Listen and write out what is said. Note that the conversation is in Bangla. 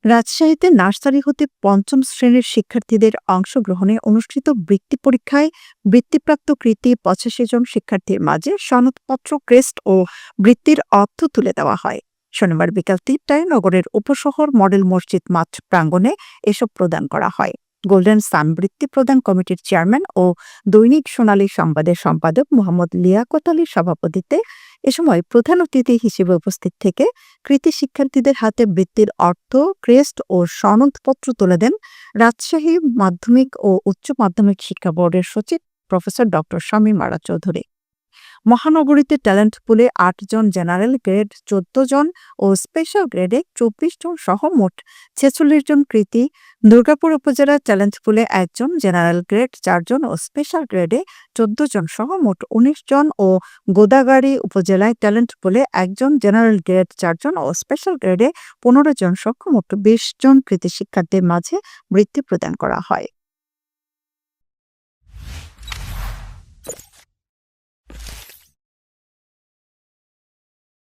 রাজশাহীতে নার্সারি হতে পঞ্চম শ্রেণীর শিক্ষার্থীদের অংশগ্রহণে অনুষ্ঠিত বৃত্তি পরীক্ষায় বৃত্তিপ্রাপ্ত কৃতি ৮৫ জন শিক্ষার্থীর মাঝে সনদপত্র, ক্রেস্ট ও বৃত্তির অর্থ তুলে দেওয়া হয়। শনিবার বিকাল ৩টায় নগরের উপশহর মডেল মসজিদ মাঠ প্রাঙ্গণে এসব প্রদান করা হয়। গোল্ডেন সান বৃত্তি প্রদান কমিটির চেয়ারম্যান ও দৈনিক সোনালী সংবাদের সম্পাদক মোহাম্মদ লিয়াকত আলীর সভাপতিত্বে এ সময় প্রধান অতিথি হিসেবে উপস্থিত থেকে কৃতি শিক্ষার্থীদের হাতে বৃত্তির অর্থ, ক্রেস্ট ও সনদপত্র তুলে দেন রাজশাহী মাধ্যমিক ও উচ্চ মাধ্যমিক শিক্ষা বোর্ডের সচিব প্রফেসর ডক্টর শামীম আরা চৌধুরী। মহানগরীতে ট্যালেন্ট পুলে ৮ জন, জেনারেল গ্রেড ১৪ জন ও স্পেশাল গ্রেডে ২৪ জন সহ মোট ৪৬ জন কৃতি, দুর্গাপুর উপজেলার ট্যালেন্ট পুলে ১ জন, জেনারেল গ্রেড ৪ জন ও স্পেশাল গ্রেডে ১৪ জন সহ মোট ১৯ জন ও গোদাগাড়ী উপজেলায় ট্যালেন্ট পুলে ১ জন, জেনারেল গ্রেড ৪ জন ও স্পেশাল গ্রেডে ১৫ জন সহ মোট ২০ জন কৃতি শিক্ষার্থীর মাঝে বৃত্তি প্রদান করা হয়।